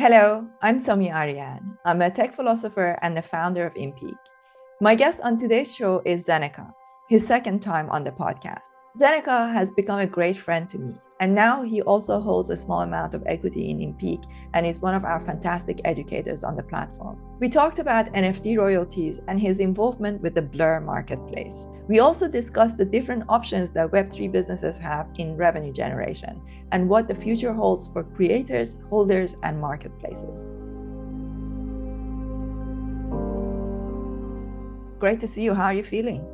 Hello, I'm Somi Arian. I'm a tech philosopher and the founder of InPeak. My guest on today's show is Zeneca, his second time on the podcast. Zeneca has become a great friend to me, and now he also holds a small amount of equity in InPeak and is one of our fantastic educators on the platform. We talked about NFT royalties and his involvement with the Blur marketplace. We also discussed the different options that Web3 businesses have in revenue generation and what the future holds for creators, holders, and marketplaces. Great to see you. How are you feeling?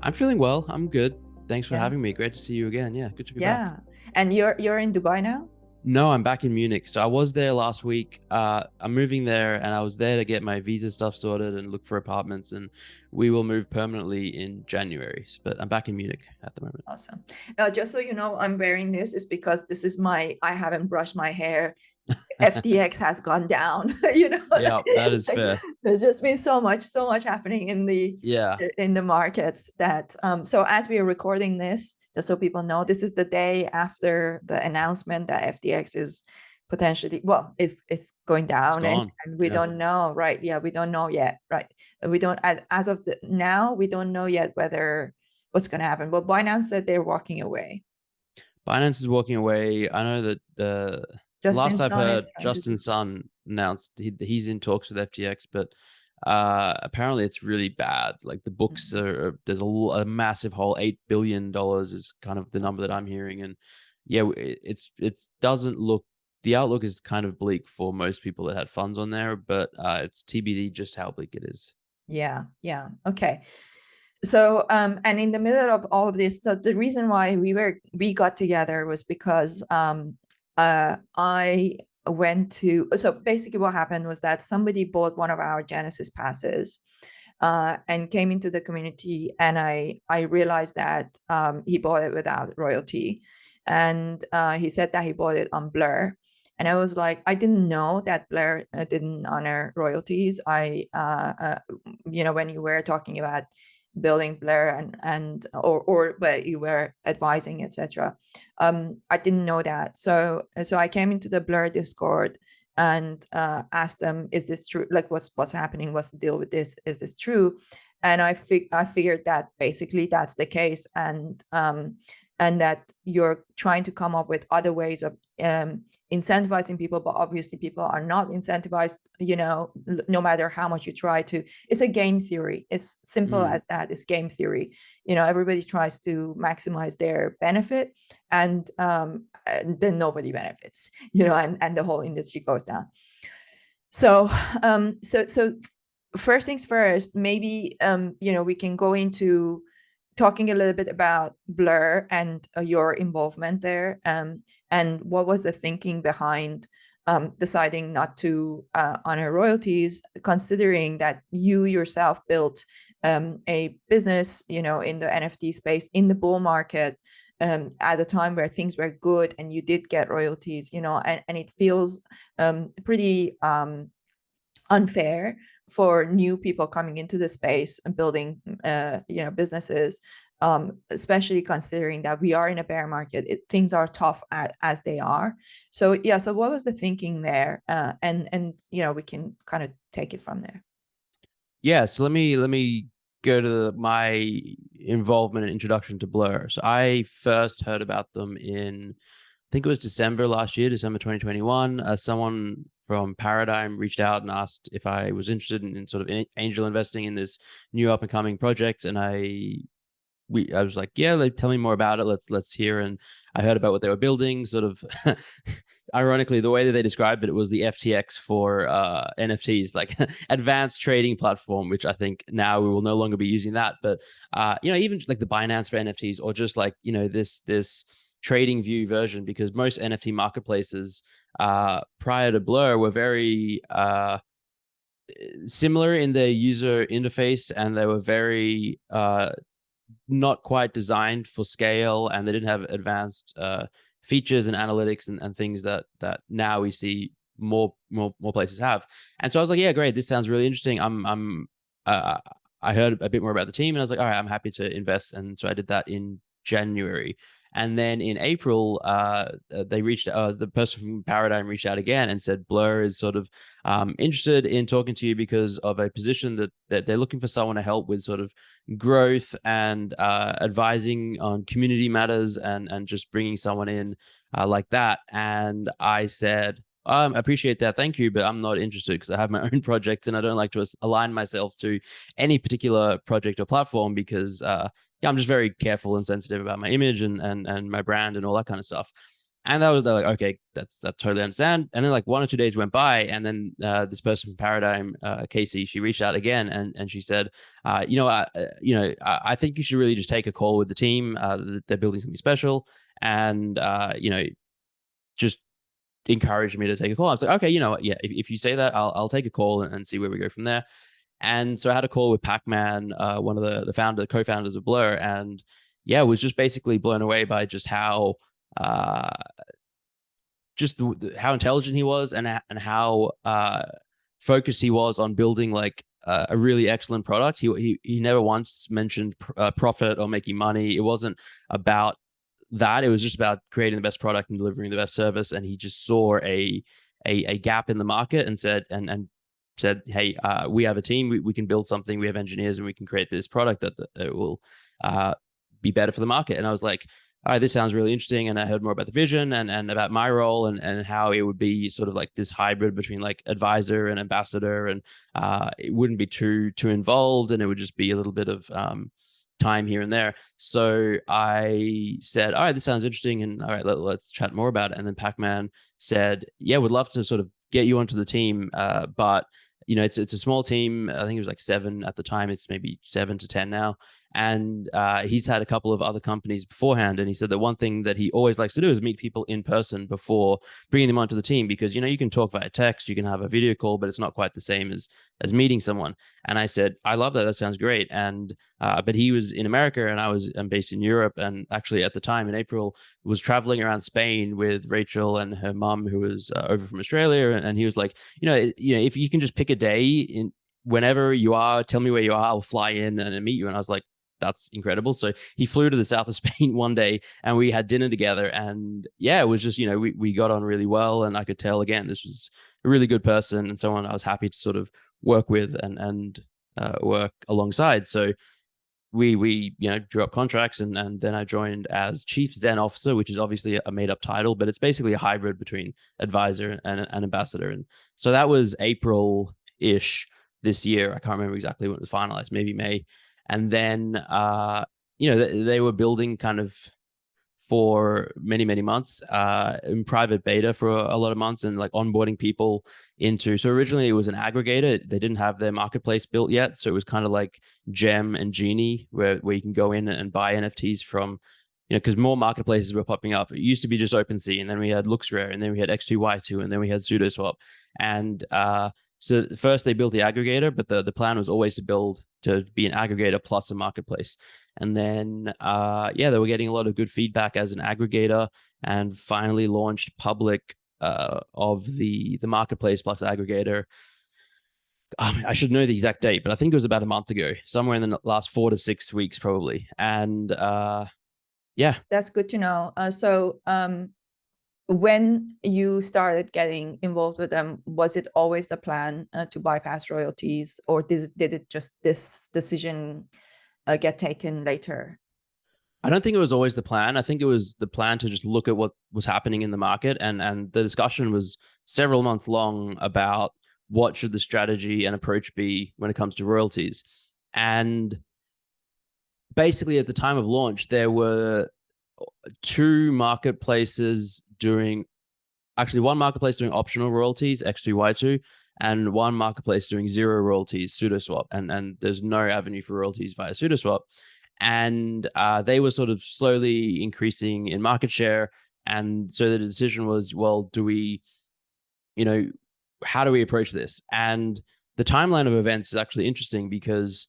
I'm feeling well. I'm good. Thanks for Yeah. having me. Great to see you again. Yeah, good to be back. Yeah. And you're in Dubai now? No, I'm back in Munich. So I was there last week. I'm moving there, and I was there to get my visa stuff sorted and look for apartments. And we will move permanently in January. But I'm back in Munich at the moment. Awesome. Now, just so you know, I'm wearing this is because this is I haven't brushed my hair. FTX has gone down. Yeah, that is like, fair. there's just been so much happening in Yeah. the markets that so as we are recording this, just so people know, this is the day after the announcement that FTX is potentially, well, it's going It's down, gone. and we Yeah. don't know, right? Yeah, we don't know yet, right? We don't, as of now, we don't know yet whether what's going to happen. But Binance said they're walking away. Binance is walking away. I know that the Justin last I've Sun heard, is trying to do Justin something. Sun announced he's in talks with FTX, but apparently it's really bad. Like the books are, there's a massive hole. $8 billion is kind of the number that I'm hearing, and yeah, it doesn't look. The outlook is kind of bleak for most people that had funds on there, but it's TBD just how bleak it is. Yeah, yeah. Okay. So and in the middle of all of this, so the reason why we got together was because I went to, so basically what happened was that somebody bought one of our Genesis passes and came into the community, and I realized that he bought it without royalty, and he said that he bought it on Blur. And I was like, I didn't know that Blur didn't honor royalties. When you were talking about building Blur or but you were advising, etc. I didn't know that. So I came into the Blur Discord and asked them, is this true? Like, what's happening? What's the deal with this? Is this true? And I figured that basically that's the case, and that you're trying to come up with other ways of incentivizing people, but obviously people are not incentivized, no matter how much you try to. It's a game theory. It's simple Mm. as that. It's game theory. Everybody tries to maximize their benefit, and then nobody benefits, and the whole industry goes down. So first things first, maybe we can go into talking a little bit about Blur and your involvement there, and what was the thinking behind deciding not to honor royalties, considering that you yourself built a business, in the NFT space in the bull market, at a time where things were good and you did get royalties, and it feels pretty unfair for new people coming into the space and building businesses, especially considering that we are in a bear market. Things are tough as they are. So yeah, so what was the thinking there? And we can kind of take it from there. Yeah, so let me go to my involvement and introduction to Blur. So I first heard about them in, I think it was December last year, December 2021. Someone from Paradigm reached out and asked if I was interested in sort of angel investing in this new up and coming project, and I was like, yeah, like, tell me more about it. Let's hear. And I heard about what they were building. Sort of, ironically, the way that they described it, it was the FTX for NFTs, like advanced trading platform, which I think now we will no longer be using that. But even like the Binance for NFTs, or just like this trading view version, because most NFT marketplaces prior to Blur were very similar in their user interface, and they were very not quite designed for scale, and they didn't have advanced features and analytics and things that now we see more places have. And so I was like, yeah, great, this sounds really interesting. I heard a bit more about the team, and I was like, all right, I'm happy to invest. And so I did that in January. And then in April, they reached the person from Paradigm reached out again and said Blur is sort of interested in talking to you because of a position that they're looking for someone to help with sort of growth and advising on community matters and just bringing someone in like that. And I said, I appreciate that, thank you, but I'm not interested because I have my own project and I don't like to align myself to any particular project or platform because yeah, I'm just very careful and sensitive about my image and my brand and all that kind of stuff. And that was like, okay, that totally understand. And then like 1 or 2 days went by, and then this person from Paradigm, Casey, she reached out again and she said, I think you should really just take a call with the team. They're building something special, and just encouraged me to take a call. I was like, okay, you know what? Yeah, if you say that, I'll take a call and see where we go from there. And so I had a call with Pac-Man, one of the co-founders of Blur, and yeah, was just basically blown away by just how how intelligent he was and how focused he was on building like a really excellent product. He never once mentioned profit or making money. It wasn't about that. It was just about creating the best product and delivering the best service. And he just saw a gap in the market and said hey, we have a team, we can build something, we have engineers, and we can create this product that will be better for the market. And I was like, all right, this sounds really interesting. And I heard more about the vision and about my role and how it would be sort of like this hybrid between like advisor and ambassador, and it wouldn't be too involved, and it would just be a little bit of time here and there. So I said, all right, this sounds interesting, and all right, let's chat more about it. And then Pac-Man said, yeah, would love to sort of get you onto the team, but it's a small team. I think it was like 7 at the time. It's maybe 7 to 10 now. And he's had a couple of other companies beforehand. And he said that one thing that he always likes to do is meet people in person before bringing them onto the team, because, you can talk via text, you can have a video call, but it's not quite the same as meeting someone. And I said, I love that. That sounds great. And but he was in America and I'm based in Europe. And actually at the time in April was traveling around Spain with Rachel and her mom, who was over from Australia. And he was like, if you can just pick a day in whenever you are, tell me where you are, I'll fly in and meet you. And I was like, that's incredible. So he flew to the south of Spain one day and we had dinner together. And yeah, it was just, we got on really well. And I could tell, again, this was a really good person and someone I was happy to sort of work with and work alongside. So we drew up contracts, and then I joined as Chief Zen Officer, which is obviously a made up title, but it's basically a hybrid between advisor and ambassador. And so that was April-ish this year. I can't remember exactly when it was finalized, maybe May. And then they were building kind of for many months in private beta for a lot of months, and like onboarding people into. So originally it was an aggregator. They didn't have their marketplace built yet, so it was kind of like Gem and Genie, where you can go in and buy NFTs from, because more marketplaces were popping up. It used to be just OpenSea, and then we had LooksRare, and then we had X2Y2, and then we had SudoSwap. And so first they built the aggregator, but the plan was always to be an aggregator plus a marketplace. And then, they were getting a lot of good feedback as an aggregator, and finally launched public of the marketplace plus aggregator. I should know the exact date, but I think it was about a month ago, somewhere in the last 4 to 6 weeks, probably. And yeah, that's good to know. So when you started getting involved with them, was it always the plan to bypass royalties, or did it just this decision get taken later? I don't think it was always the plan. I think it was the plan to just look at what was happening in the market, and the discussion was several months long about what should the strategy and approach be when it comes to royalties. And basically at the time of launch, there were 2 marketplaces one marketplace doing optional royalties, X2Y2, and one marketplace doing 0 royalties, SudoSwap. And there's no avenue for royalties via SudoSwap. And they were sort of slowly increasing in market share. And so the decision was, well, how do we approach this? And the timeline of events is actually interesting, because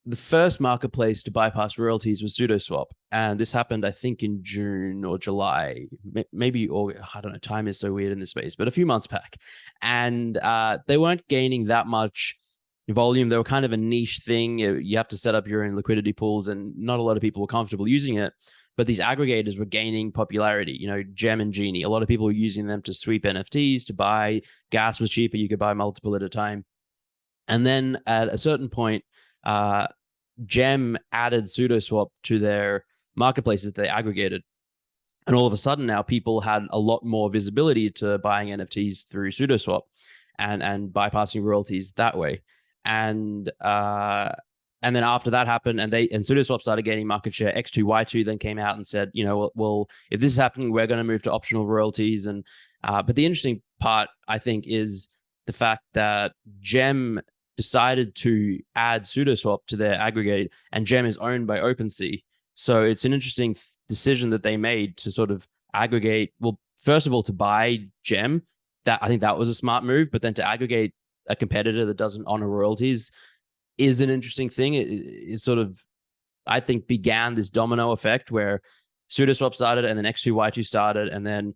the first marketplace to bypass royalties was SudoSwap. And this happened, I think, in June or July, maybe, or I don't know, time is so weird in this space, but a few months back. And they weren't gaining that much volume. They were kind of a niche thing. You have to set up your own liquidity pools, and not a lot of people were comfortable using it. But these aggregators were gaining popularity. You know, Gem and Genie. A lot of people were using them to sweep NFTs, to buy. Gas was cheaper. You could buy multiple at a time. And then at a certain point, Gem added SudoSwap to their marketplaces that they aggregated. And all of a sudden now people had a lot more visibility to buying NFTs through SudoSwap and bypassing royalties that way. And then after that happened, and SudoSwap started gaining market share. X2Y2 then came out and said, you know, well, if this is happening, we're going to move to optional royalties. And but the interesting part, I think, is the fact that Gem decided to add SudoSwap to their aggregate, and Gem is owned by OpenSea. So it's an interesting decision that they made to sort of aggregate. Well, first of all, to buy Gem, that I think that was a smart move, but then to aggregate a competitor that doesn't honor royalties is an interesting thing. It sort of, I think, began this domino effect where SudoSwap started, and then X2Y2 started, and then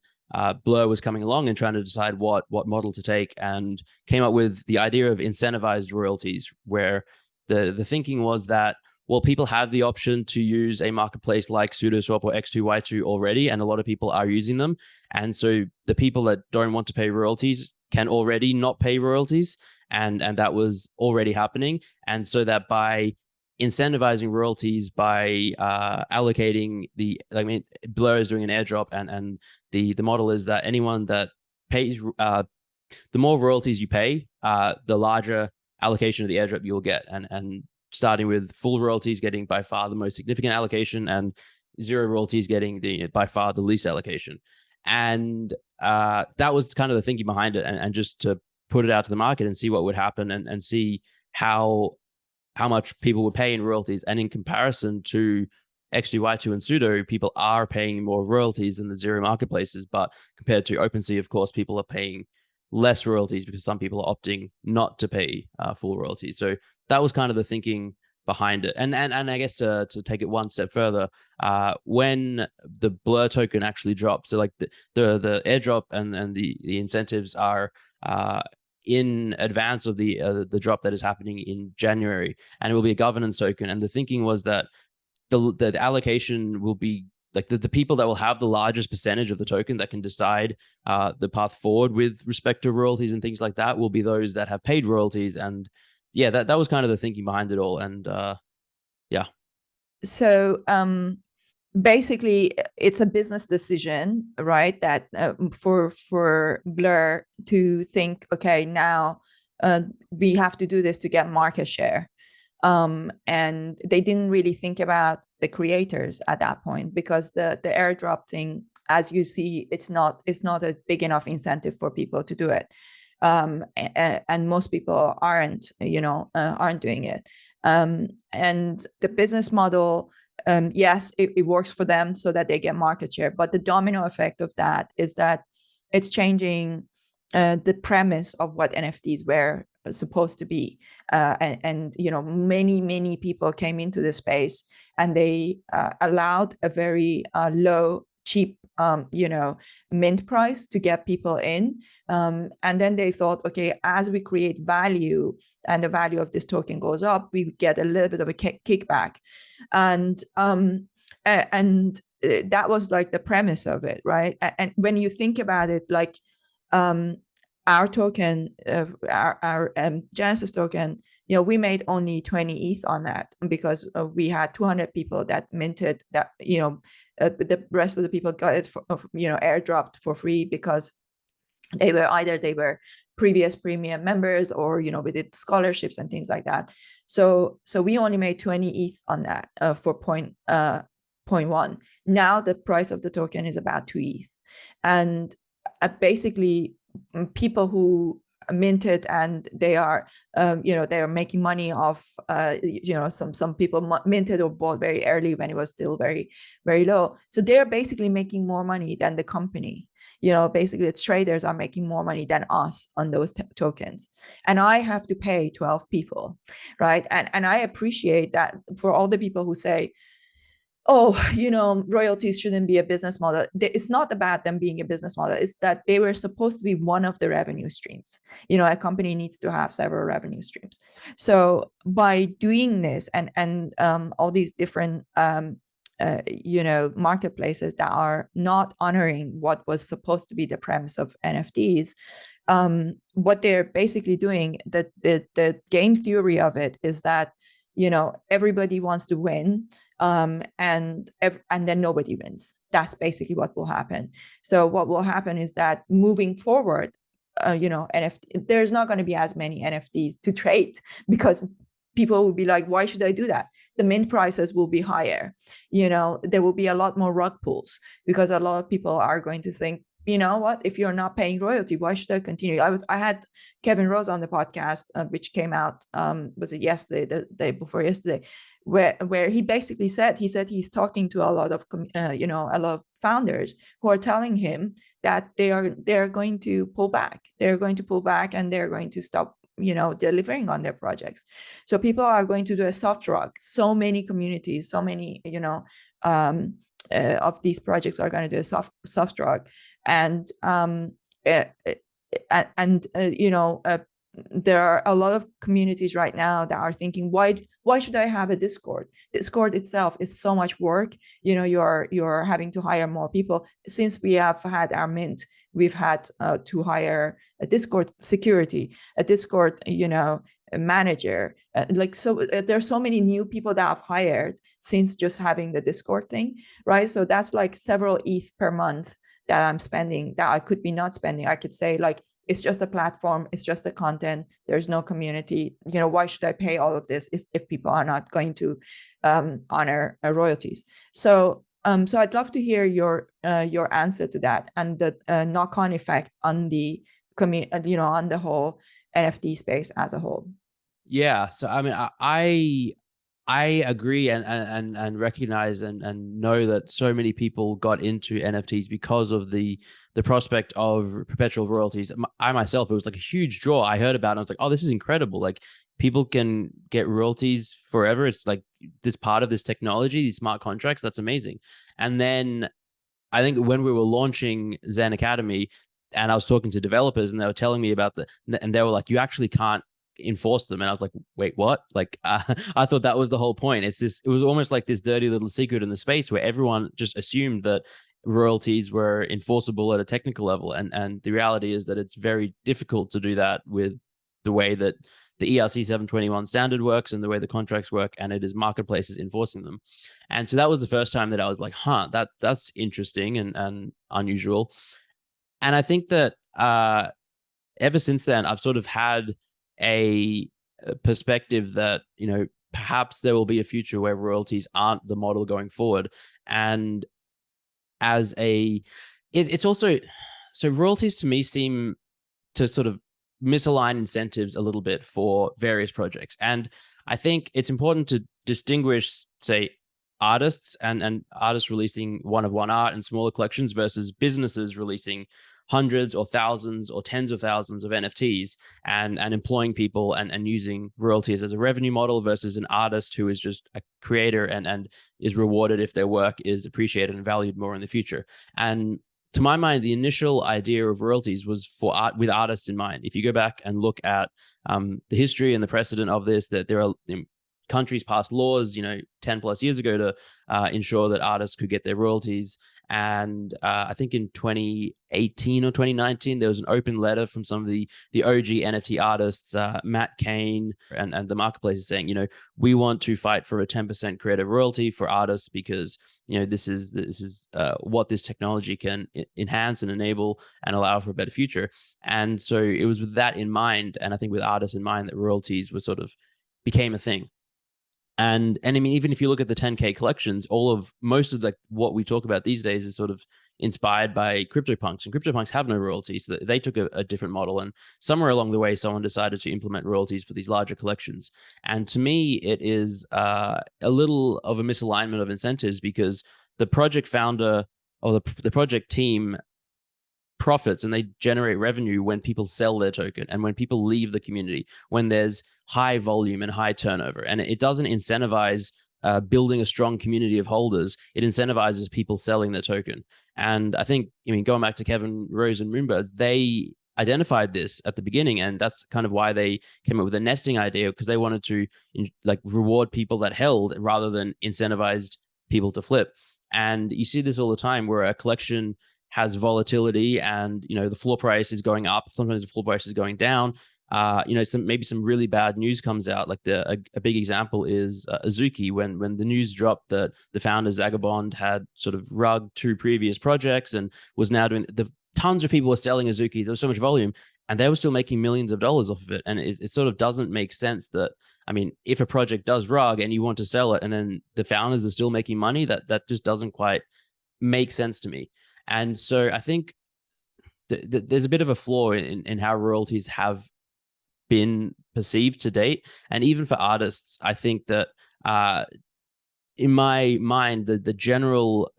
Blur was coming along and trying to decide what model to take, and came up with the idea of incentivized royalties, where the thinking was that, well, people have the option to use a marketplace like SudoSwap or X2Y2 already, and a lot of people are using them. And so the people that don't want to pay royalties can already not pay royalties, and that was already happening. And so that by incentivizing royalties, by allocating Blur is doing an airdrop, and the model is that anyone that pays, the more royalties you pay, the larger allocation of the airdrop you'll get. And starting with full royalties getting by far the most significant allocation, and zero royalties getting by far the least allocation. And that was kind of the thinking behind it, and just to put it out to the market and see what would happen, and see how much people would pay in royalties. And in comparison to X2Y2 and Sudo, people are paying more royalties than the zero marketplaces. But compared to OpenSea, of course, people are paying less royalties because some people are opting not to pay full royalties. So that was kind of the thinking behind it. And I guess to take it one step further, when the Blur token actually dropped, so like the airdrop and the incentives are in advance of the drop that is happening in January, and it will be a governance token. And the thinking was that the allocation will be like the people that will have the largest percentage of the token that can decide the path forward with respect to royalties and things like that will be those that have paid royalties. And yeah, that was kind of the thinking behind it all. And yeah. So basically, it's a business decision, right? That for Blur to think, okay, now we have to do this to get market share. And they didn't really think about the creators at that point, because the airdrop thing, as you see, it's not a big enough incentive for people to do it. And most people aren't doing it. And the business model, yes, it works for them so that they get market share, but the domino effect of that is that it's changing the premise of what NFTs were supposed to be. And many people came into the space, and they allowed a very low, cheap mint price to get people in. And then they thought, okay, as we create value and the value of this token goes up, we get a little bit of a kickback. And that was like the premise of it, right? And when you think about it, like our token, our Genesis token, we made only 20 ETH on that, because we had 200 people that minted that. The rest of the people got it airdropped for free, because they were previous premium members, or we did scholarships and things like that. So we only made 20 ETH on that for 0.1. Now the price of the token is about 2 ETH, and basically people who minted, and they are they are making money off some people minted or bought very early when it was still very, very low. So they're basically making more money than the company. Basically the traders are making more money than us on those tokens, and I have to pay 12 people, right? And I appreciate that for all the people who say, oh, royalties shouldn't be a business model. It's not about them being a business model. It's that they were supposed to be one of the revenue streams. A company needs to have several revenue streams. So by doing this and all these different marketplaces that are not honoring what was supposed to be the premise of NFTs, what they're basically doing, the game theory of it is that everybody wants to win, and then nobody wins. That's basically what will happen. So what will happen is that moving forward, NFT, there's not going to be as many NFTs to trade, because people will be like, why should I do that? The mint prices will be higher. There will be a lot more rug pulls, because a lot of people are going to think, you know what, if you're not paying royalty, why should I continue? I had Kevin Rose on the podcast, which came out, was it yesterday, the day before yesterday, where he basically said he's talking to a lot of a lot of founders who are telling him that they're going to pull back. They're going to pull back, and they're going to stop delivering on their projects. So people are going to do a soft drug. So many communities, so many of these projects are going to do a soft drug. And there are a lot of communities right now that are thinking, why should I have a Discord itself is so much work. You're having to hire more people. Since we have had our mint, we've had to hire a Discord security, a Discord a manager, there's so many new people that I've hired since just having the Discord thing, right? So that's like several ETH per month that I'm spending that I could be not spending. I could say, like, it's just a platform, it's just the content, there's no community. Why should I pay all of this if people are not going to honor royalties? So I'd love to hear your answer to that, and the knock-on effect on the on the whole NFT space as a whole. Yeah. So I mean, I agree and recognize and know that so many people got into NFTs because of the prospect of perpetual royalties. I myself, it was like a huge draw. I heard about it, and I was like, oh, this is incredible. Like, people can get royalties forever. It's like this part of this technology, these smart contracts. That's amazing. And then I think when we were launching ZenAcademy, and I was talking to developers, and they were telling me about and they were like, you actually can't enforce them. And I was like, wait, what? Like, I thought that was the whole point. It was almost like this dirty little secret in the space where everyone just assumed that royalties were enforceable at a technical level. And the reality is that it's very difficult to do that with the way that the ERC 721 standard works and the way the contracts work, and it is marketplaces enforcing them. And so that was the first time that I was like, that's interesting and unusual. And I think that ever since then, I've sort of had a perspective that, perhaps there will be a future where royalties aren't the model going forward. And it's also, so royalties to me seem to sort of misalign incentives a little bit for various projects. And I think it's important to distinguish, say, artists and artists releasing one-of-one art and smaller collections versus businesses releasing hundreds or thousands or tens of thousands of NFTs and employing people and using royalties as a revenue model versus an artist who is just a creator and is rewarded if their work is appreciated and valued more in the future. And to my mind, the initial idea of royalties was for art, with artists in mind. If you go back and look at the history and the precedent of this, that there are countries passed laws, 10 plus years ago to ensure that artists could get their royalties. And I think in 2018 or 2019, there was an open letter from some of the OG NFT artists, Matt Kane and the marketplace is saying, we want to fight for a 10% creative royalty for artists because, this is what this technology can enhance and enable and allow for a better future. And so it was with that in mind, and I think with artists in mind, that royalties was sort of became a thing. And I mean, even if you look at the 10K collections, most of what we talk about these days is sort of inspired by CryptoPunks, and CryptoPunks have no royalties. So they took a different model, and somewhere along the way, someone decided to implement royalties for these larger collections. And to me, it is a little of a misalignment of incentives, because the project founder or the project team profits and they generate revenue when people sell their token and when people leave the community, when there's high volume and high turnover. And it doesn't incentivize building a strong community of holders, it incentivizes people selling their token. And I think, going back to Kevin Rose and Moonbirds, they identified this at the beginning, and that's kind of why they came up with a nesting idea, because they wanted to like reward people that held rather than incentivized people to flip. And you see this all the time where a collection has volatility and the floor price is going up, sometimes the floor price is going down. Maybe some really bad news comes out. Like a big example is Azuki, when the news dropped that the founder Zagabond had sort of rugged 2 previous projects and was now doing the tons of people were selling Azuki. There was so much volume, and they were still making millions of dollars off of it. And it sort of doesn't make sense that, if a project does rug and you want to sell it, and then the founders are still making money, that just doesn't quite make sense to me. And so I think there's a bit of a flaw in how royalties have been perceived to date. And even for artists, I think that in my mind, the general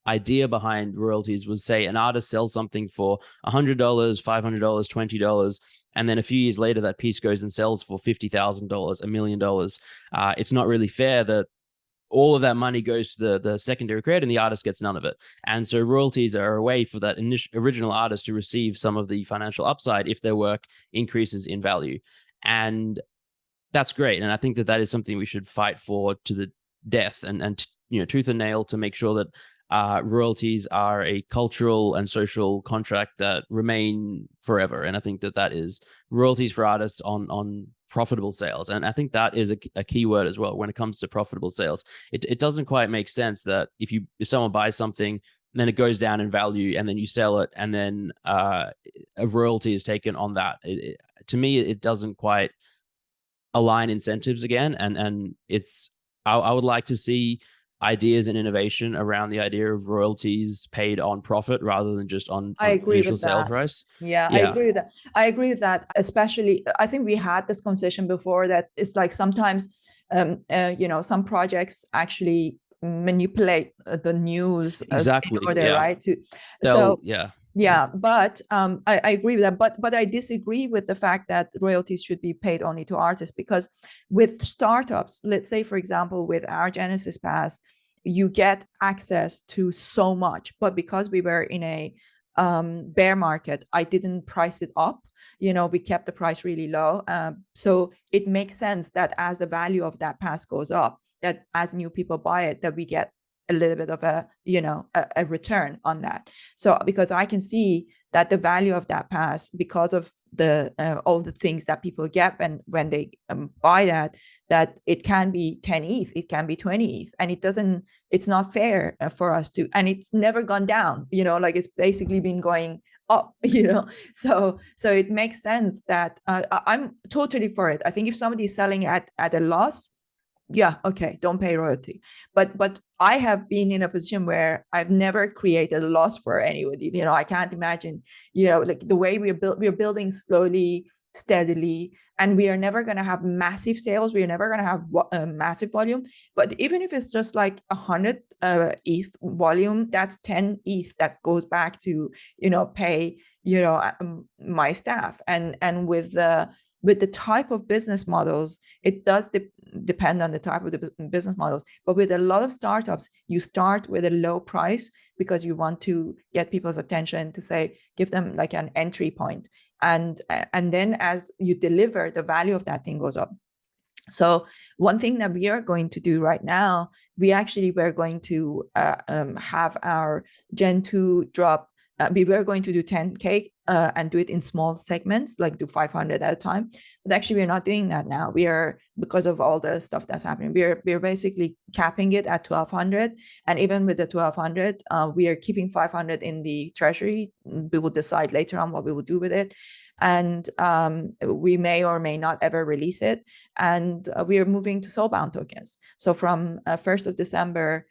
idea behind royalties was, say, an artist sells something for $100, $500, $20, and then a few years later that piece goes and sells for $50,000, $1 million. It's not really fair that all of that money goes to the secondary creator and the artist gets none of it. And so royalties are a way for that original artist to receive some of the financial upside if their work increases in value. And that's great. And I think that is something we should fight for to the death, and tooth and nail, to make sure that royalties are a cultural and social contract that remain forever. And I think that is royalties for artists on profitable sales. And I think that is a key word as well when it comes to profitable sales. It doesn't quite make sense that if someone buys something, then it goes down in value, and then you sell it, and then a royalty is taken on that. To me, it doesn't quite align incentives again. And I would like to see ideas and innovation around the idea of royalties paid on profit rather than just on initial sale price. Yeah, I agree with that. I agree with that. Especially, I think we had this conversation before, that it's like sometimes, some projects actually manipulate the news exactly in order, right? But I agree with that. But I disagree with the fact that royalties should be paid only to artists, because with startups, let's say, for example, with our Genesis Pass, you get access to so much. But because we were in a bear market, I didn't price it up. We kept the price really low. So it makes sense that as the value of that pass goes up, that as new people buy it, that we get a little bit of a return on that. So because I can see that the value of that pass, because of the all the things that people get when they buy that it can be 10 ETH, it can be 20 ETH, and it's not fair for us to, and it's never gone down, like it's basically been going up, so it makes sense that I'm totally for it. I think if somebody's selling at a loss, yeah, okay, don't pay royalty. But I have been in a position where I've never created a loss for anybody. I can't imagine, like the way we're building slowly, steadily, and we are never going to have massive sales. We are never going to have massive volume. But even if it's just like 100 ETH volume, that's 10 ETH that goes back to, pay, my staff. And with the type of business models, it does depend on the type of the business models. But with a lot of startups, you start with a low price because you want to get people's attention, to say, give them like an entry point. And then as you deliver, the value of that thing goes up. So one thing that we are going to do right now, we're going to have our Gen 2 drop. We were going to do 10K and do it in small segments, like do 500 at a time. But actually, we're not doing that now. We are, because of all the stuff that's happening, we're basically capping it at 1,200. And even with the 1,200, we are keeping 500 in the treasury. We will decide later on what we will do with it. And we may or may not ever release it. And we are moving to soulbound tokens. So from 1st of December,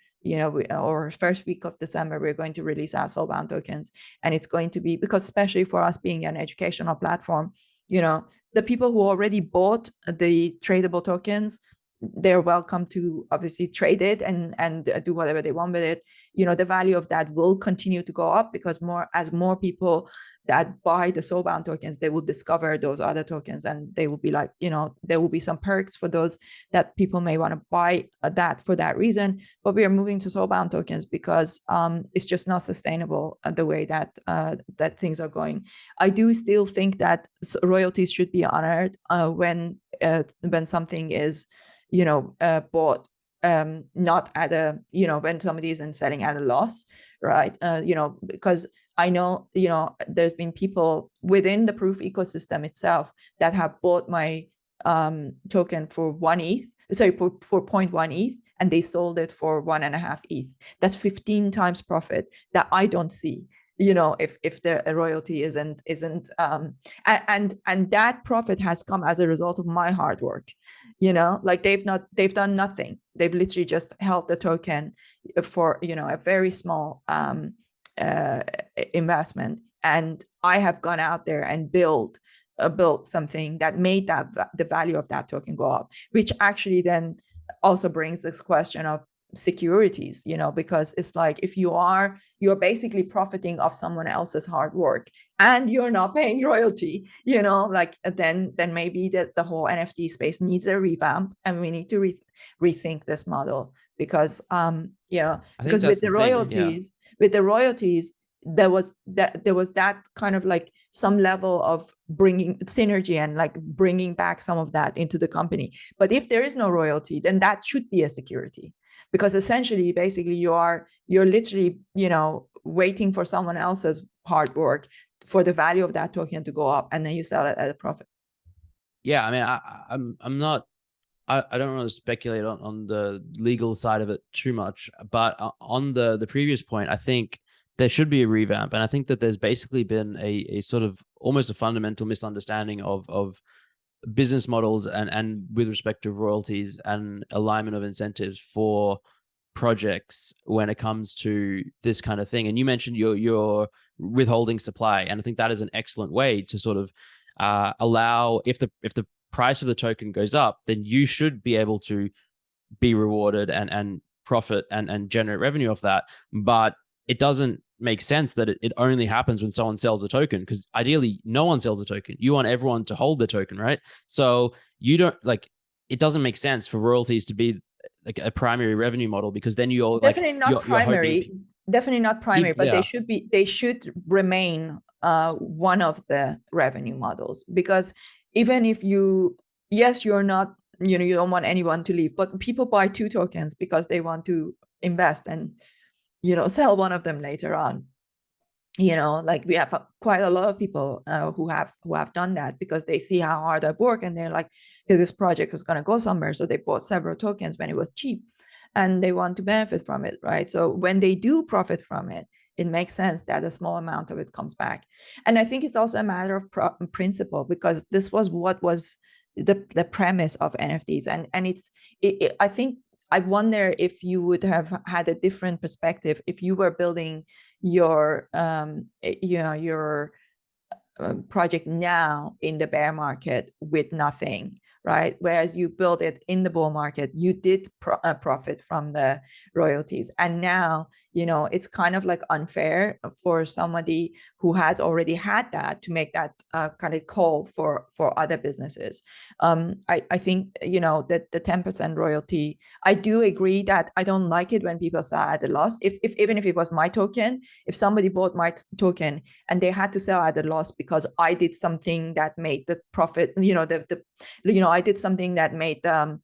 or first week of December, we're going to release our soulbound tokens. And it's going to be, because especially for us being an educational platform, the people who already bought the tradable tokens, they're welcome to obviously trade it and do whatever they want with it. The value of that will continue to go up, because as more people that buy the soulbound tokens, they will discover those other tokens, and they will be like, there will be some perks for those that people may want to buy that for that reason. But we are moving to soulbound tokens because it's just not sustainable the way that things are going. I do still think that royalties should be honored when something is bought not at a, when somebody isn't selling at a loss, right? Because I know, there's been people within the proof ecosystem itself that have bought my token for 1 ETH, sorry, for 0.1 ETH, and they sold it for 1.5 ETH. That's 15 times profit that I don't see, if the royalty isn't and that profit has come as a result of my hard work. Like they've done nothing. They've literally just held the token for a very small investment, and I have gone out there and built something that made the value of that token go up, which actually then also brings this question of securities, because it's like, if you're basically profiting off someone else's hard work and you're not paying royalty, like then maybe the whole NFT space needs a revamp, and we need to rethink this model, because because with the royalties, there was that kind of like some level of bringing synergy and like bringing back some of that into the company. But if there is no royalty, then that should be a security, because essentially, basically, you're literally, waiting for someone else's hard work for the value of that token to go up, and then you sell it at a profit. Yeah, I mean, I'm not. I don't want to speculate on the legal side of it too much, but on the previous point, I think there should be a revamp, and I think that there's basically been a sort of almost a fundamental misunderstanding of business models and with respect to royalties and alignment of incentives for projects when it comes to this kind of thing. And you mentioned your withholding supply, and I think that is an excellent way to sort of allow, if the price of the token goes up, then you should be able to be rewarded and profit and generate revenue off that. But it doesn't make sense that it only happens when someone sells a token, because ideally no one sells a token. You want everyone to hold the token, right? So you don't like, it doesn't make sense for royalties to be like a primary revenue model, because then you're definitely like not primary, definitely not primary, but yeah. they should remain one of the revenue models, because even if you're not, you don't want anyone to leave, but people buy 2 tokens because they want to invest and sell one of them later on. Like we have quite a lot of people who have done that because they see how hard I work, and they're like, hey, this project is going to go somewhere, so they bought several tokens when it was cheap, and they want to benefit from it, right? So when they do profit from it, it makes sense that a small amount of it comes back. And I think it's also a matter of principle, because this was what was the premise of NFTs, and I think I wonder if you would have had a different perspective if you were building your your project now in the bear market with nothing, right? Whereas you build it in the bull market, you did profit from the royalties, and now it's kind of like unfair for somebody who has already had that to make that kind of call for other businesses. I think that the 10% royalty, I do agree that I don't like it when people sell at a loss. If even if it was my token, if somebody bought my token and they had to sell at a loss because I did something that made the profit, I did something that made the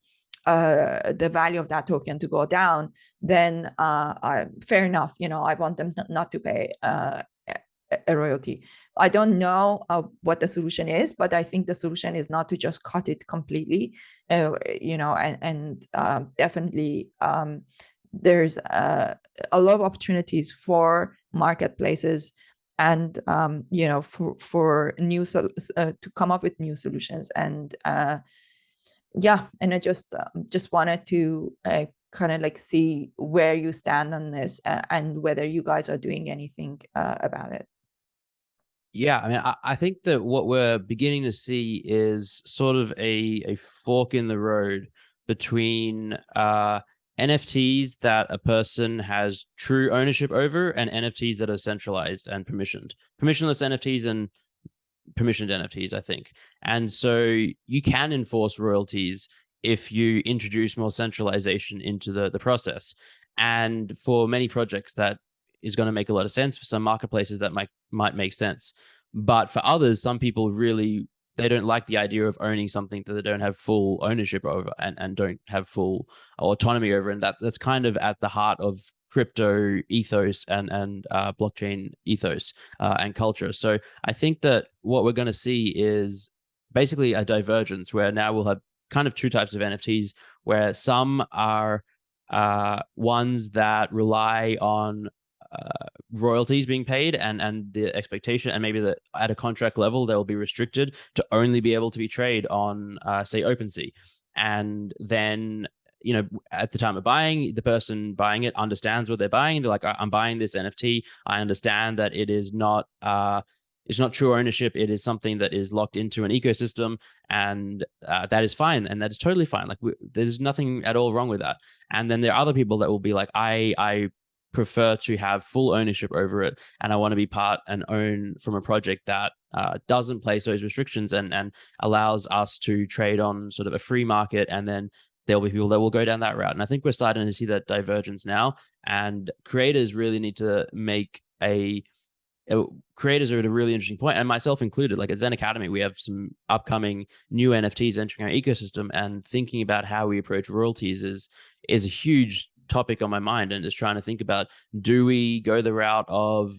value of that token to go down, then fair enough. I want them not to pay a royalty. I don't know what the solution is, but I think the solution is not to just cut it completely. And definitely there's a lot of opportunities for marketplaces and for new to come up with new solutions. And and I just wanted to kind of like see where you stand on this and whether you guys are doing anything about it. Yeah, I mean, I think that what we're beginning to see is sort of a fork in the road between NFTs that a person has true ownership over and NFTs that are centralized and permissioned. Permissionless NFTs and permissioned NFTs, I think. And so you can enforce royalties if you introduce more centralization into the process. And for many projects, that is going to make a lot of sense. For some marketplaces, that might make sense. But for others, some people really, they don't like the idea of owning something that they don't have full ownership over and don't have full autonomy over. And that's kind of at the heart of crypto ethos and blockchain ethos and culture. So I think that what we're going to see is basically a divergence where now we'll have kind of two types of NFTs, where some are ones that rely on royalties being paid and the expectation, and maybe that at a contract level they'll be restricted to only be able to be traded on say OpenSea. And then, you know, at the time of buying, the person buying it understands what they're buying. They're like, I'm buying this NFT. I understand that it is not it's not true ownership. It is something that is locked into an ecosystem, and that is fine, and that is totally fine. Like, there's nothing at all wrong with that. And then there are other people that will be like, I prefer to have full ownership over it, and I want to be part and own from a project that doesn't place those restrictions and allows us to trade on sort of a free market. And then there'll be people that will go down that route. And I think we're starting to see that divergence now. And creators really need to make creators are at a really interesting point, and myself included. Like at ZenAcademy, we have some upcoming new NFTs entering our ecosystem, and thinking about how we approach royalties is a huge topic on my mind, and just trying to think about, do we go the route of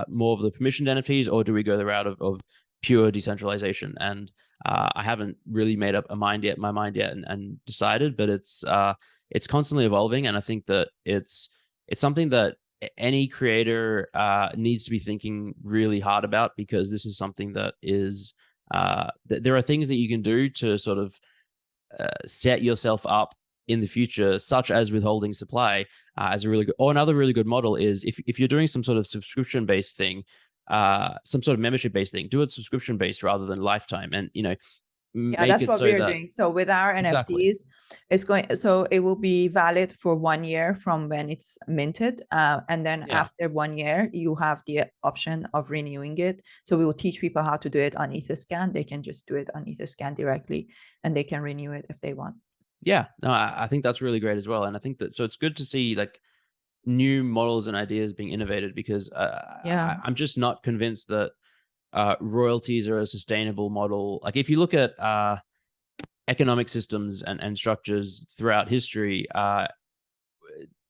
more of the permissioned NFTs, or do we go the route of pure decentralization? And I haven't really made up my mind yet and decided, but it's constantly evolving. And I think that it's something that any creator needs to be thinking really hard about, because this is something that is there are things that you can do to sort of set yourself up in the future, such as withholding supply as a really good, or another really good model is if you're doing some sort of subscription based thing, some sort of membership based thing, do it subscription based rather than lifetime. And, you know, yeah, that's what we're doing. So with our Exactly. NFTs, it will be valid for 1 year from when it's minted. And then after 1 year, you have the option of renewing it. So we will teach people how to do it on Etherscan. They can just do it on Etherscan directly, and they can renew it if they want. Yeah, no, I think that's really great as well. And I think that, so it's good to see like new models and ideas being innovated, because I'm just not convinced that royalties are a sustainable model. Like if you look at economic systems and structures throughout history,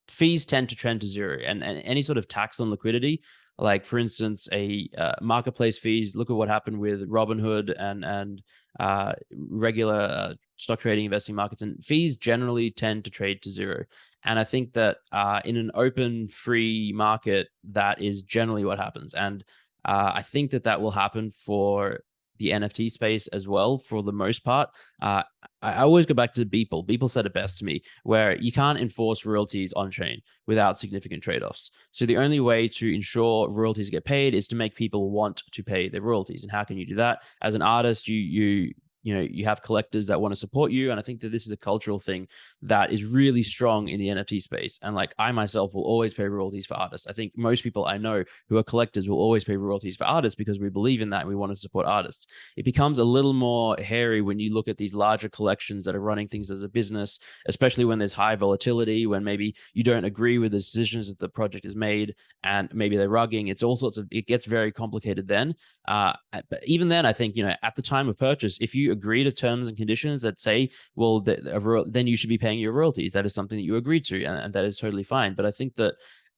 fees tend to trend to zero, and any sort of tax on liquidity, like for instance a marketplace fees, look at what happened with Robinhood and regular stock trading, investing markets, and fees generally tend to trade to zero. And I think that in an open free market, that is generally what happens. And I think that will happen for the NFT space as well, for the most part. I always go back to Beeple. Beeple said it best to me, where you can't enforce royalties on chain without significant trade-offs. So the only way to ensure royalties get paid is to make people want to pay their royalties. And how can you do that? As an artist, you have collectors that want to support you. And I think that this is a cultural thing that is really strong in the NFT space. And like, I myself will always pay royalties for artists. I think most people I know who are collectors will always pay royalties for artists, because we believe in that and we want to support artists. It becomes a little more hairy when you look at these larger collections that are running things as a business, especially when there's high volatility, when maybe you don't agree with the decisions that the project has made, and maybe they're rugging. It's all sorts of, it gets very complicated then. But even then, I think, at the time of purchase, if you agree to terms and conditions that say, well, then you should be paying your royalties. That is something that you agreed to, and that is totally fine. But I think that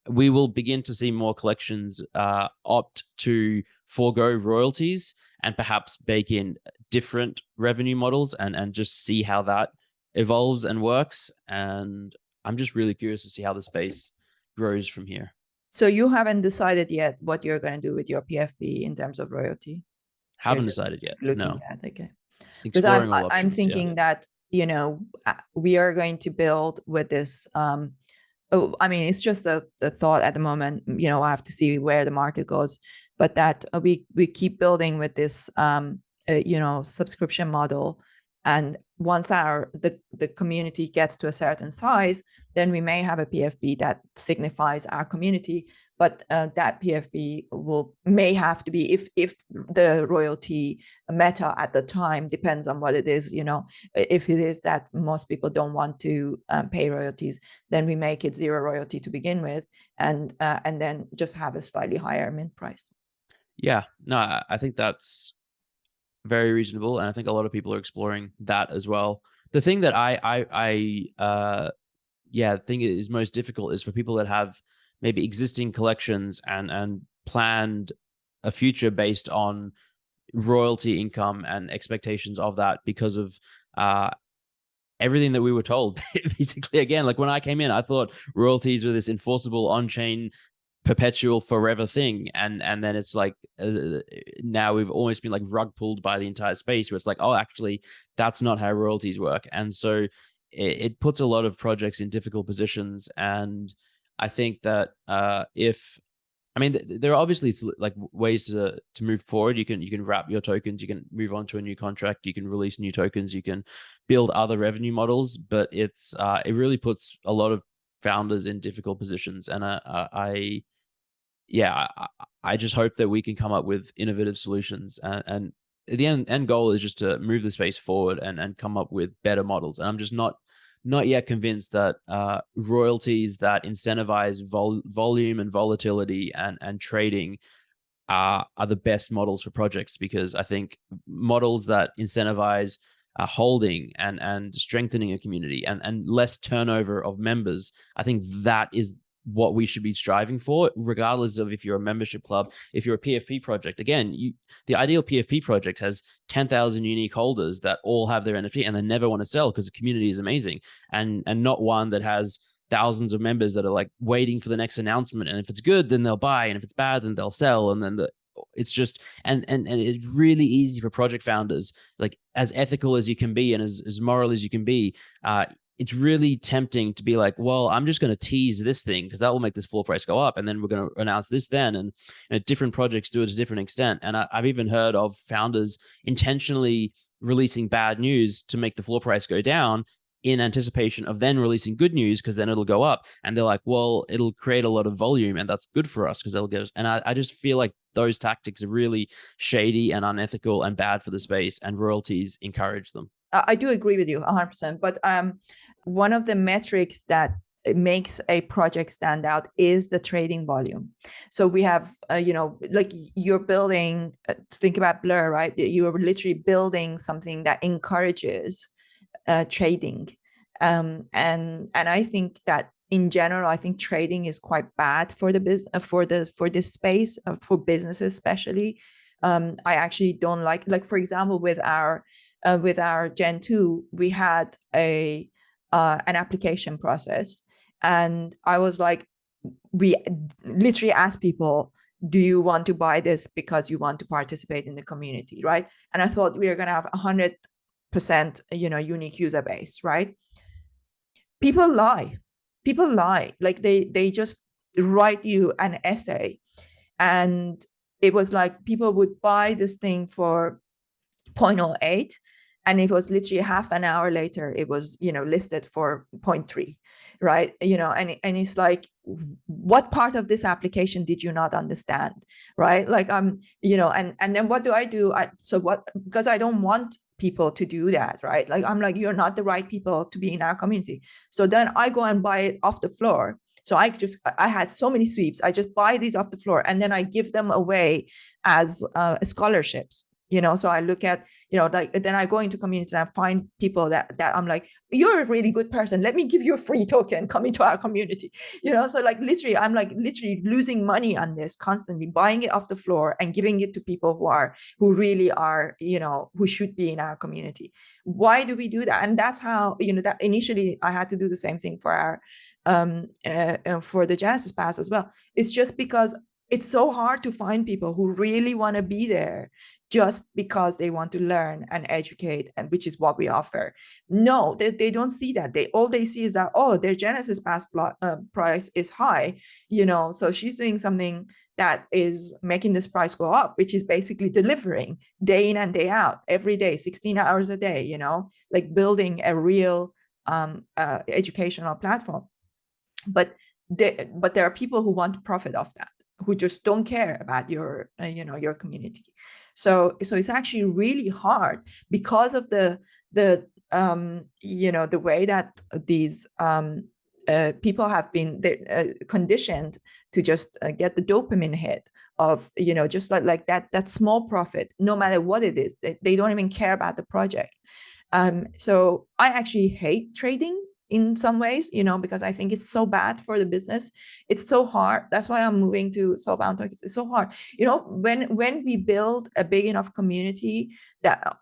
we will begin to see more collections opt to forego royalties and perhaps bake in different revenue models and just see how that evolves and works. And I'm just really curious to see how the space grows from here. So you haven't decided yet what you're going to do with your PFP in terms of royalty? Haven't decided yet. Looking at, okay. Because Exploring all options, I'm thinking that, we are going to build with this. I mean, it's just a thought at the moment. I have to see where the market goes, but that we keep building with this, subscription model, And once the community gets to a certain size, then we may have a PFP that signifies our community. But that PFP may have to be, if the royalty meta at the time depends on what it is, if it is that most people don't want to pay royalties, then we make it zero royalty to begin with, and then just have a slightly higher mint price. Yeah, no, I think that's very reasonable, and I think a lot of people are exploring that as well. The thing that think is most difficult is for people that have maybe existing collections and planned a future based on royalty income and expectations of that because of everything that we were told. Basically, again, like when I came in, I thought royalties were this enforceable on-chain perpetual forever thing, and then it's like now we've almost been like rug pulled by the entire space, where it's like, oh, actually that's not how royalties work. And so it puts a lot of projects in difficult positions. And I think that there are obviously like ways to move forward. You can wrap your tokens, you can move on to a new contract, you can release new tokens, you can build other revenue models, but it really puts a lot of founders in difficult positions. And I just hope that we can come up with innovative solutions, and the end goal is just to move the space forward and come up with better models. And I'm just not yet convinced that royalties that incentivize volume and volatility and trading are the best models for projects, because I think models that incentivize holding and strengthening a community and less turnover of members, I think that is what we should be striving for, regardless of if you're a membership club. If you're a PFP project, again, the ideal PFP project has 10,000 unique holders that all have their NFT and they never want to sell because the community is amazing, and not one that has thousands of members that are like waiting for the next announcement. And if it's good, then they'll buy, and if it's bad, then they'll sell. And then it's just and it's really easy for project founders, like as ethical as you can be and as moral as you can be, it's really tempting to be like, well, I'm just going to tease this thing because that will make this floor price go up, and then we're going to announce this then. And different projects do it to a different extent. And I've even heard of founders intentionally releasing bad news to make the floor price go down in anticipation of then releasing good news, because then it'll go up. And they're like, well, it'll create a lot of volume and that's good for us because they'll get us. And I just feel like those tactics are really shady and unethical and bad for the space, and royalties encourage them. I do agree with you 100%. But one of the metrics that makes a project stand out is the trading volume. So we have, like you're building, think about Blur, right? You're literally building something that encourages trading. And I think that in general, I think trading is quite bad for the business, for this space, for businesses especially. I actually don't like for example, with our Gen 2, we had an application process, and I was like, we literally asked people, do you want to buy this because you want to participate in the community, right? And I thought we were going to have 100% unique user base, right? People lie. Like they just write you an essay, and it was like people would buy this thing for 0.08, and it was literally half an hour later it was listed for 0.3, right? And it's like, what part of this application did you not understand, right? Like and then what do I do? Because I don't want people to do that, right? Like I'm like, you're not the right people to be in our community. So then I go and buy it off the floor. So I had so many sweeps. I just buy these off the floor, and then I give them away as scholarships. So I look at, like, then I go into communities and I find people that I'm like, you're a really good person, let me give you a free token, come into our community. So like literally, I'm like literally losing money on this, constantly buying it off the floor and giving it to people who really are, who should be in our community. Why do we do that? And that's how, that initially I had to do the same thing for our for the Genesis Pass as well. It's just because it's so hard to find people who really want to be there just because they want to learn and educate, and which is what we offer. No, they don't see that. All they see is that, oh, their Genesis Pass price is high, so she's doing something that is making this price go up, which is basically delivering day in and day out, every day, 16 hours a day, like building a real educational platform. But there are people who want to profit off that, who just don't care about your your community. So it's actually really hard because of the way that these people have been conditioned to just get the dopamine hit of just like that small profit, no matter what it is. They don't even care about the project. So I actually hate trading in some ways, because I think it's so bad for the business. It's so hard. That's why I'm moving to soulbound tokens. It's so hard. When we build a big enough community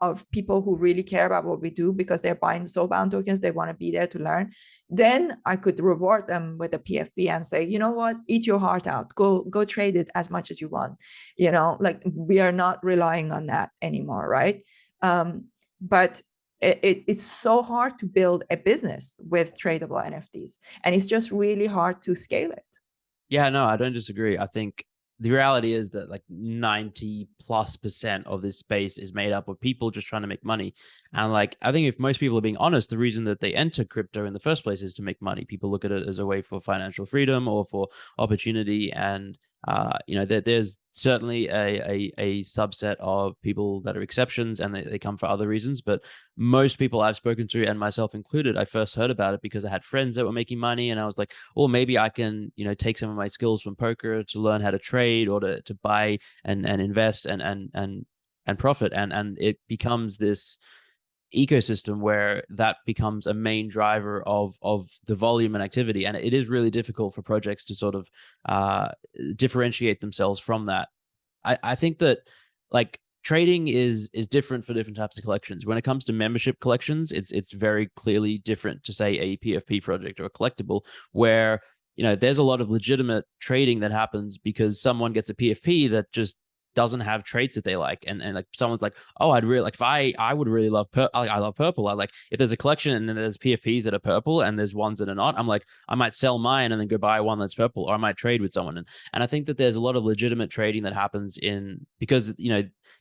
of people who really care about what we do because they're buying soulbound tokens, they want to be there to learn, then I could reward them with a PFP and say, you know what, eat your heart out. Go trade it as much as you want. Like we are not relying on that anymore, right? But it's so hard to build a business with tradable NFTs, and it's just really hard to scale it. Yeah, no, I don't disagree. I think the reality is that like 90+% of this space is made up of people just trying to make money. And like, I think if most people are being honest, the reason that they enter crypto in the first place is to make money. People look at it as a way for financial freedom or for opportunity. And there's certainly a subset of people that are exceptions, and they come for other reasons. But most people I've spoken to, and myself included, I first heard about it because I had friends that were making money, and I was like, well, maybe I can, take some of my skills from poker to learn how to trade or to buy and invest and profit. And it becomes this ecosystem where that becomes a main driver of the volume and activity, and it is really difficult for projects to sort of differentiate themselves from that. I think that like trading is different for different types of collections. When it comes to membership collections, it's very clearly different to say a PFP project or a collectible, where there's a lot of legitimate trading that happens because someone gets a PFP that just doesn't have traits that they like, and like someone's like, oh, I'd really like, if I would really love I love purple. I like, if there's a collection and then there's PFPs that are purple and there's ones that are not, I'm like, I might sell mine and then go buy one that's purple, or I might trade with someone. And I think that there's a lot of legitimate trading that happens because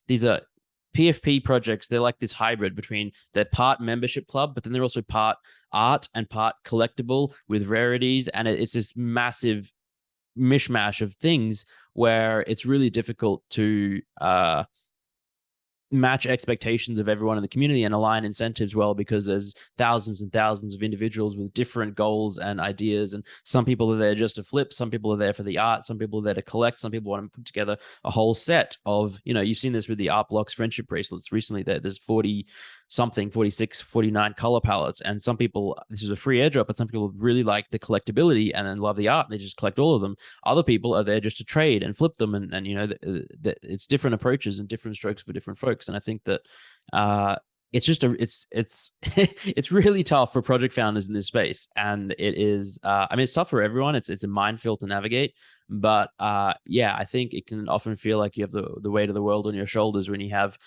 these are PFP projects. They're like this hybrid between, they're part membership club, but then they're also part art and part collectible with rarities, and it's this massive mishmash of things where it's really difficult to match expectations of everyone in the community and align incentives well, because there's thousands and thousands of individuals with different goals and ideas, and some people are there just to flip, some people are there for the art, some people are there to collect, some people want to put together a whole set of, you've seen this with the Art Blocks friendship bracelets recently, there's 40 something, 46, 49 color palettes, and some people, this is a free airdrop, but some people really like the collectability and then love the art and they just collect all of them. Other people are there just to trade and flip them, and it's different approaches and different strokes for different folks. And I think that it's just it's really tough for project founders in this space, and it is it's tough for everyone. It's a minefield to navigate, but I think it can often feel like you have the weight of the world on your shoulders when you have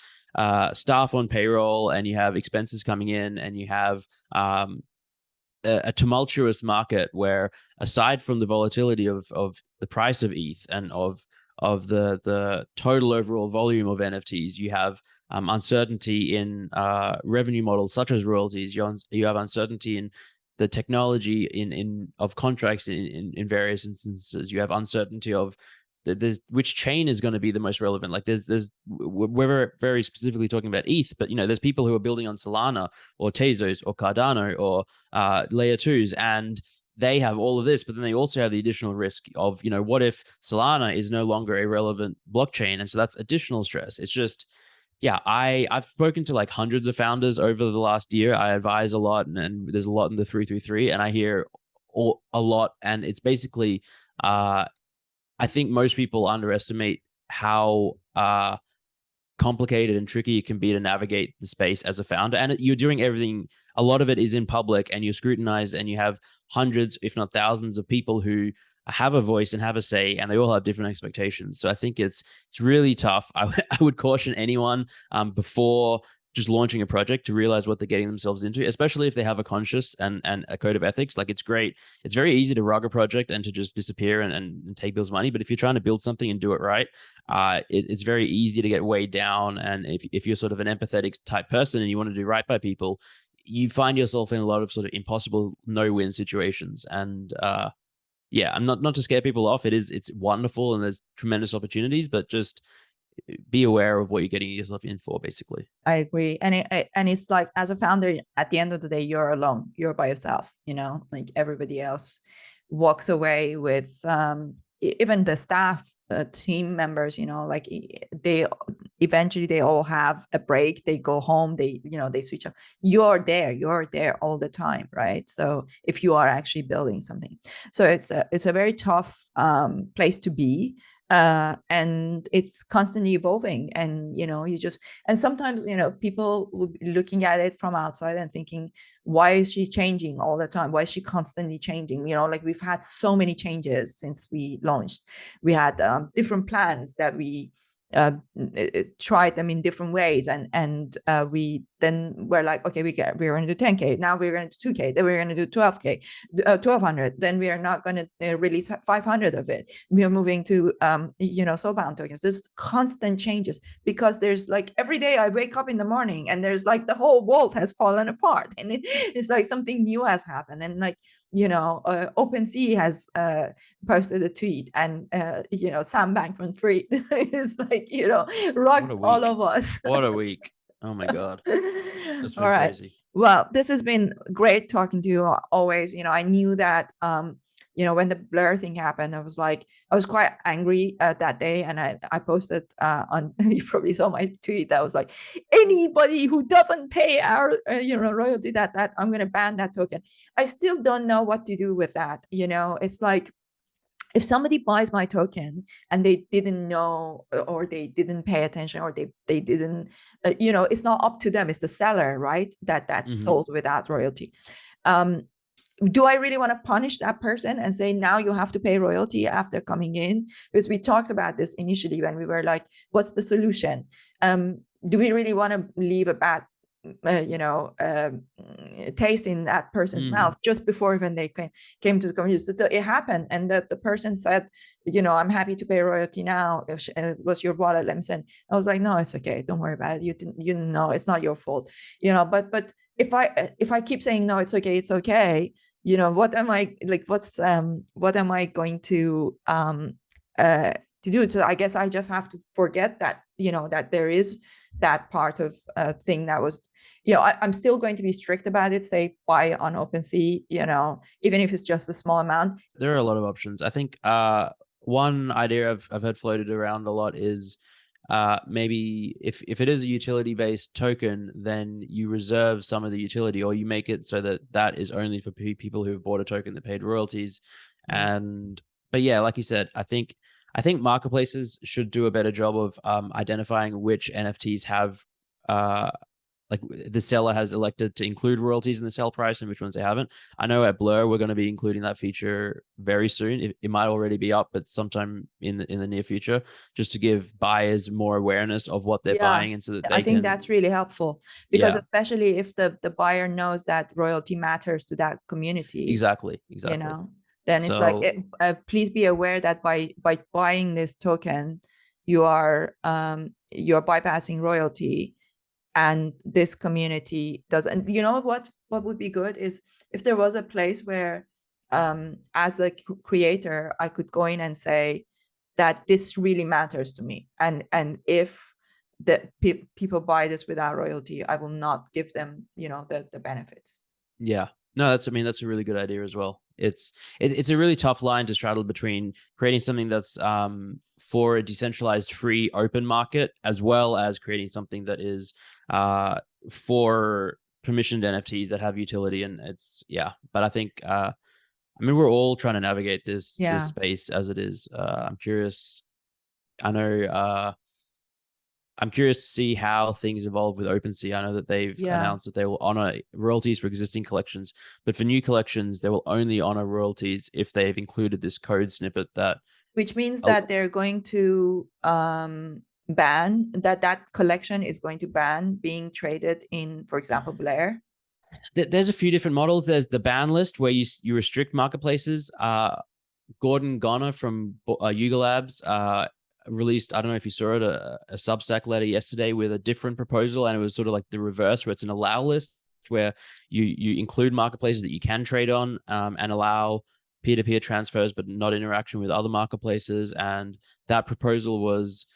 staff on payroll and you have expenses coming in, and you have a tumultuous market where, aside from the volatility of the price of ETH and of the total overall volume of NFTs, you have uncertainty in revenue models such as royalties. You have uncertainty in the technology in of contracts in various instances. You have uncertainty of there's which chain is going to be the most relevant. Like we're very specifically talking about ETH, but there's people who are building on Solana or Tezos or Cardano or layer twos, and they have all of this, but then they also have the additional risk of, what if Solana is no longer a relevant blockchain? And so that's additional stress. It's just, I've spoken to like hundreds of founders over the last year. I advise a lot, and there's a lot in the 333, and I hear a lot, and it's basically, I think most people underestimate how complicated and tricky it can be to navigate the space as a founder. And you're doing everything, a lot of it is in public, and you're scrutinized, and you have hundreds, if not thousands, of people who have a voice and have a say, and they all have different expectations. So I think it's really tough. I would caution anyone before just launching a project to realize what they're getting themselves into, especially if they have a conscience and a code of ethics. Like, it's great. It's very easy to rug a project and to just disappear and take people's money. But if you're trying to build something and do it right, it's very easy to get weighed down. And if you're sort of an empathetic type person and you want to do right by people, you find yourself in a lot of sort of impossible no-win situations. And yeah, I'm not to scare people off. It's wonderful and there's tremendous opportunities, but just be aware of what you're getting yourself in for, basically. I agree. And it's like, as a founder, at the end of the day, you're alone. You're by yourself, like everybody else walks away with even the staff, team members, like they eventually they all have a break, they go home, they switch up. You're there all the time, right? So if you are actually building something, so it's a very tough place to be. And it's constantly evolving, and and sometimes people will be looking at it from outside and thinking, why is she changing all the time? Why is she constantly changing? Like, we've had so many changes since we launched. We had different plans that we tried them in different ways, and we then were like, okay, we're going to do 10K, now we're going to do 2K, then we're going to do 12K, 1200, then we are not going to release 500 of it, we are moving to soulbound tokens. There's constant changes, because there's like, every day I wake up in the morning and there's like the whole world has fallen apart, and it's like something new has happened. And like, OpenSea has posted a tweet, and Sam Bankman-Fried is like, rocked all of us. What a week. Oh my God. That's been all right, crazy. well, this has been great talking to you always. I knew that when the Blur thing happened, I was quite angry that day, and I posted on you probably saw my tweet that was like, anybody who doesn't pay our royalty, that I'm going to ban that token. I still don't know what to do with that. It's like, if somebody buys my token and they didn't know, or they didn't pay attention, or they didn't, it's not up to them. It's the seller, right? That sold without royalty. Do I really want to punish that person and say, now you have to pay royalty after coming in? Because we talked about this initially when we were like, what's the solution? Do we really want to leave a bad taste in that person's mouth just before even they came to the community? So it happened, and that the person said, I'm happy to pay royalty now. Was your wallet, let me send. I was like, no, it's okay, don't worry about it. You didn't know, it's not your fault. But if I keep saying, no, it's okay, what am I like? What am I going to do? So I guess I just have to forget that, that there is that part of thing that was, I'm still going to be strict about it. Say, buy on OpenSea, even if it's just a small amount. There are a lot of options. I think one idea I've heard floated around a lot is maybe if it is a utility based token, then you reserve some of the utility, or you make it so that is only for people who have bought a token that paid royalties. But yeah, like you said, I think marketplaces should do a better job of identifying which NFTs have like the seller has elected to include royalties in the sell price and which ones they haven't. I know at Blur we're going to be including that feature very soon. It might already be up, but sometime in the near future, just to give buyers more awareness of what they're buying, and so that I think that's really helpful, because especially if the buyer knows that royalty matters to that community. Exactly. Then it's like, please be aware that by buying this token, you're bypassing royalty. And this community doesn't. What would be good is if there was a place where, as a creator, I could go in and say that this really matters to me, and if the people buy this without royalty, I will not give them, the benefits. Yeah. No, that's a really good idea as well. It's a really tough line to straddle between creating something that's for a decentralized, free, open market, as well as creating something that is for permissioned NFTs that have utility. And but I think we're all trying to navigate this space as it is. I'm curious. I know I'm curious to see how things evolve with OpenSea. I know that they've announced that they will honor royalties for existing collections, but for new collections, they will only honor royalties if they've included this code snippet that. Which means that they're going to ban that collection is going to ban being traded in, for example, Blair. There's a few different models. There's the ban list where you restrict marketplaces. Gordon Goner from Yuga Labs released, I don't know if you saw it, a Substack letter yesterday with a different proposal, and it was sort of like the reverse, where it's an allow list where you include marketplaces that you can trade on, and allow peer-to-peer transfers but not interaction with other marketplaces. And that proposal was,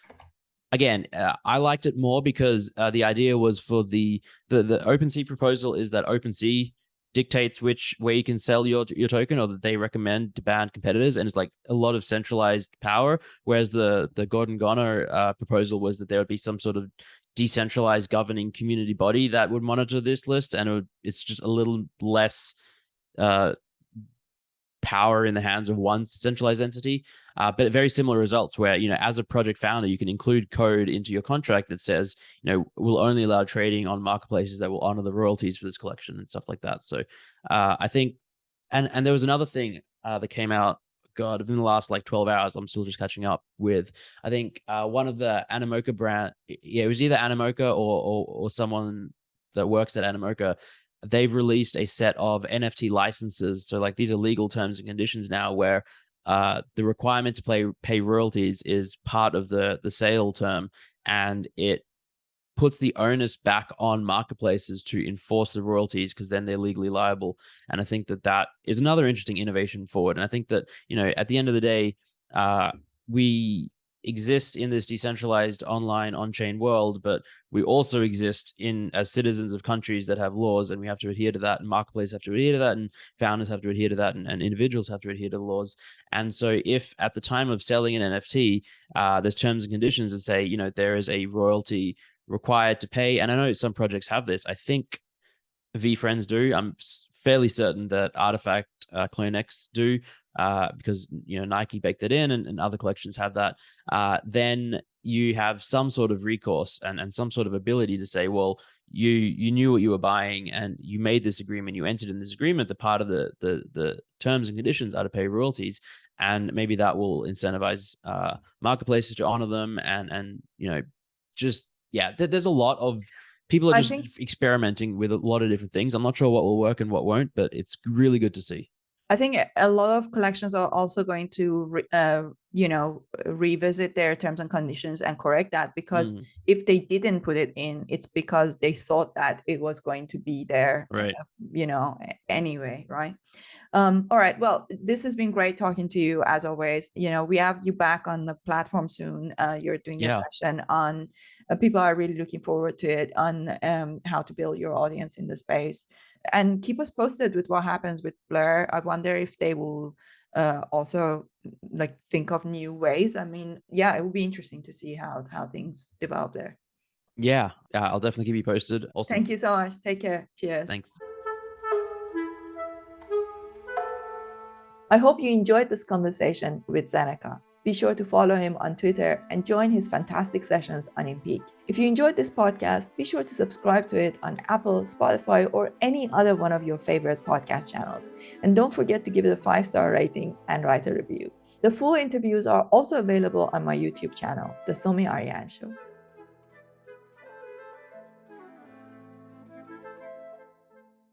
again, I liked it more because the idea was for the OpenSea proposal is that OpenSea dictates where you can sell your token, or that they recommend to ban competitors, and it's like a lot of centralized power. Whereas the Gordon Goner proposal was that there would be some sort of decentralized governing community body that would monitor this list, and it's just a little less power in the hands of one centralized entity, but very similar results where, as a project founder, you can include code into your contract that says, we'll only allow trading on marketplaces that will honor the royalties for this collection and stuff like that. So I think, and there was another thing that came out, God, within the last like 12 hours, I'm still just catching up with, I think one of the Animoca brand, it was either Animoca or someone that works at Animoca. They've released a set of NFT licenses. So like these are legal terms and conditions now, where the requirement to pay royalties is part of the sale term, and it puts the onus back on marketplaces to enforce the royalties, because then they're legally liable. And I think that is another interesting innovation forward. And I think that, at the end of the day, we exist in this decentralized online on-chain world, but we also exist as citizens of countries that have laws, and we have to adhere to that, and marketplaces have to adhere to that, and founders have to adhere to that, and individuals have to adhere to the laws. And so if at the time of selling an NFT, there's terms and conditions that say, there is a royalty required to pay, and I know some projects have this. I think VFriends do. I'm fairly certain that Artifact CloneX do, because Nike baked it in, and other collections have that. Then you have some sort of recourse and some sort of ability to say, well, you knew what you were buying, and you made this agreement, you entered in this agreement, that part of the terms and conditions are to pay royalties, and maybe that will incentivize marketplaces to honor them, and just there's a lot of people are just experimenting with a lot of different things. I'm not sure what will work and what won't, but it's really good to see. I think a lot of collections are also going to, revisit their terms and conditions and correct that, because if they didn't put it in, it's because they thought that it was going to be there, right? Anyway, right? All right. Well, this has been great talking to you as always. We have you back on the platform soon. You're doing a session on, people are really looking forward to it, on how to build your audience in the space. And keep us posted with what happens with Blur. I wonder if they will also like think of new ways. I mean, it will be interesting to see how things develop there. Yeah, I'll definitely keep you posted. Awesome. Thank you so much. Take care. Cheers. Thanks. I hope you enjoyed this conversation with Zeneca. Be sure to follow him on Twitter and join his fantastic sessions on InPeak. If you enjoyed this podcast, be sure to subscribe to it on Apple, Spotify, or any other one of your favorite podcast channels. And don't forget to give it a 5-star rating and write a review. The full interviews are also available on my YouTube channel, The Somi Arian Show.